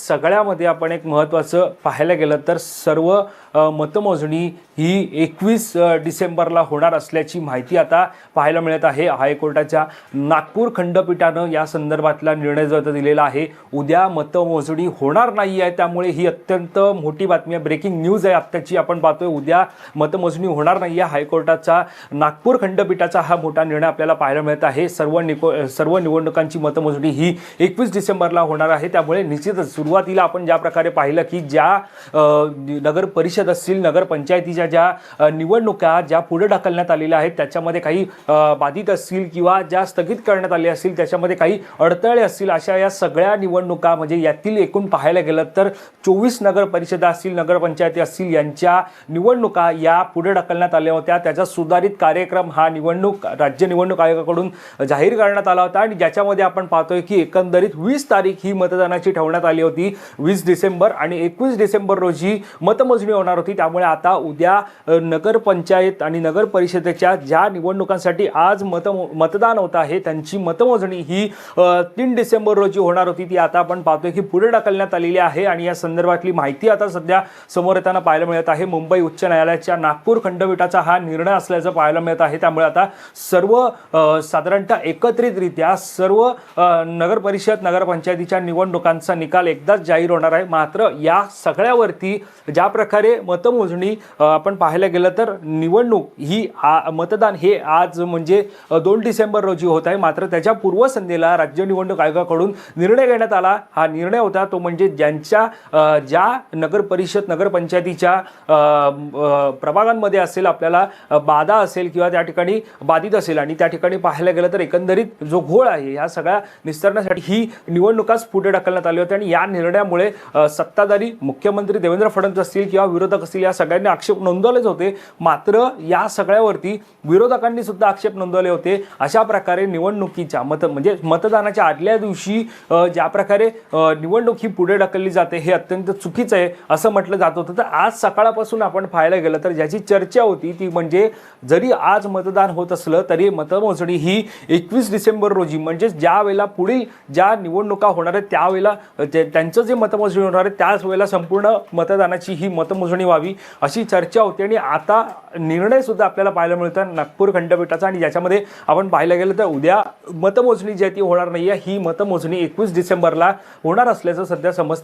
सगळ्यामध्ये आपण एक महत्त्वाचं पाहायला गेलं तर सर्व मतमोजणी ही 21 डिसेंबरला होणार असल्याची माहिती आता पाहायला मिळत आहे। हायकोर्टाच्या नागपूर खंडपीठानं या संदर्भातला निर्णय जो दिलेला आहे। उद्या मतमोजणी होणार नाही आहे, त्यामुळे ही अत्यंत मोठी बातमी आहे, ब्रेकिंग न्यूज आहे आत्ताची आपण पाहतोय। उद्या मतमोजणी होणार नाही आहे, हायकोर्टाचा नागपूर खंडपीठाचा हा मोठा निर्णय आपल्याला पाहायला मिळत आहे। सर्व निवडणुकांची मतमोजणी ही 21 डिसेंबरला होणार आहे, त्यामुळे निश्चितच सुरुवातीला आपण ज्या प्रकारे पाहिलं की ज्या नगर परिषद असतील, नगर पंचायतीच्या ज्या निवडणुका ज्या पुढे ढकलण्यात आलेल्या आहेत त्याच्यामध्ये काही बाधित असतील किंवा ज्या स्थगित करण्यात आल्या असतील त्याच्यामध्ये काही अडथळे असतील, अशा या सगळ्या निवडणुका म्हणजे यातील एकूण पाहायला गेलं तर 24 नगर परिषदा असतील, नगर पंचायती असतील यांच्या निवडणुका या पुढे ढकलण्यात आल्या होत्या। त्याचा सुधारित कार्यक्रम हा राज्य निवडणूक आयोगाकडून जाहीर करण्यात आला होता आणि ज्याच्यामध्ये आपण पाहतोय की एकंदरीत 20 तारीख ही मतदानाची ठेवण्यात आली होती, 20 डिसेंबर आणि 21 डिसेंबर रोजी मतमोजणी होणार होती। त्यामुळे आता उद्या नगर पंचायत आणि नगर परिषदेच्या ज्या निवडणुकांसाठी आज मतदान होत आहे त्यांची मतमोजणी ही 3 डिसेंबर रोजी होणार होती, ती आता आपण पाहतोय की पुढे ढकलण्यात आलेली आहे आणि या संदर्भातली माहिती आता सध्या समोर येताना पाहायला मिळत आहे। मुंबई उच्च न्यायालयाच्या नागपूर खंडपीठाचा हा निर्णय असल्याचं पाहायला मिळत आहे। त्यामुळे आता सर्व साधारणतः एकत्रितरित्या सर्व नगर परिषद नगर पंचायतीच्या निवडणुकांचा निकाल एकदाच जाहीर होणार आहे। मात्र या सगळ्यावरती ज्या प्रकारे मतमोजणी आपण पाहायला गेलं तर निवडणूक ही मतदान हे आज म्हणजे 2 डिसेंबर रोजी होत आहे, मात्र त्याच्या पूर्वसंध्येला राज्य निवडणूक आयोगाकडून निर्णय घेण्यात आला। हा निर्णय होता तो म्हणजे ज्या नगर परिषद नगर पंचायतीच्या प्रभागांमध्ये असेल आपल्याला बाधा असेल किंवा त्या ठिकाणी बाधित असेल आणि त्या ठिकाणी पाहायला गेलं तर एकंदरीत जो घोळ आहे या सगळ्या निस्तरण्यासाठी ही निवडणुकाच पुढे ढकलण्यात आली होती आणि या निर्णयामुळे सत्ताधारी मुख्यमंत्री देवेंद्र फडणवीस असतील किंवा विरोधक असतील या सगळ्यांनी आक्षेप नोंदवलेच होते, मात्र या सगळ्यावरती विरोधकांनी सुद्धा आक्षेप नोंदवले होते। अशा प्रकारे निवडणुकीच्या म्हणजे मतदानाच्या आदल्या दिवशी ज्या प्रकारे निवडणूक ही पुढे ढकलली जाते हे अत्यंत चुकीचं आहे असं म्हटलं जात होतं। तर आज सकाळपासून आपण पाहायला गेलं तर ज्याची चर्चा होती ती म्हणजे जरी आज मतदान होत असलं तरी मतमोजणी ही 21 डिसेंबर रोजी म्हणजे ज्या वेळेला पुढील ज्या निवडणुका होणार आहेत त्यावेळेला त्यांचं जे मतमोजणी होणार आहे त्याच वेळेला संपूर्ण मतदानाची ही मतमोजणी व्हावी अशी चर्चा होती आणि आता निर्णय सुद्धा आपल्याला पाहायला मिळतो नागपूर खंडपीठाचा आणि ज्याच्यामध्ये आपण पाहायला गेलं तर उद्या मतमोजणी जी ती होणार नाही आहे, ही मतमोजणी 21 डिसेंबरला होणार असल्याचं सध्या समजतं।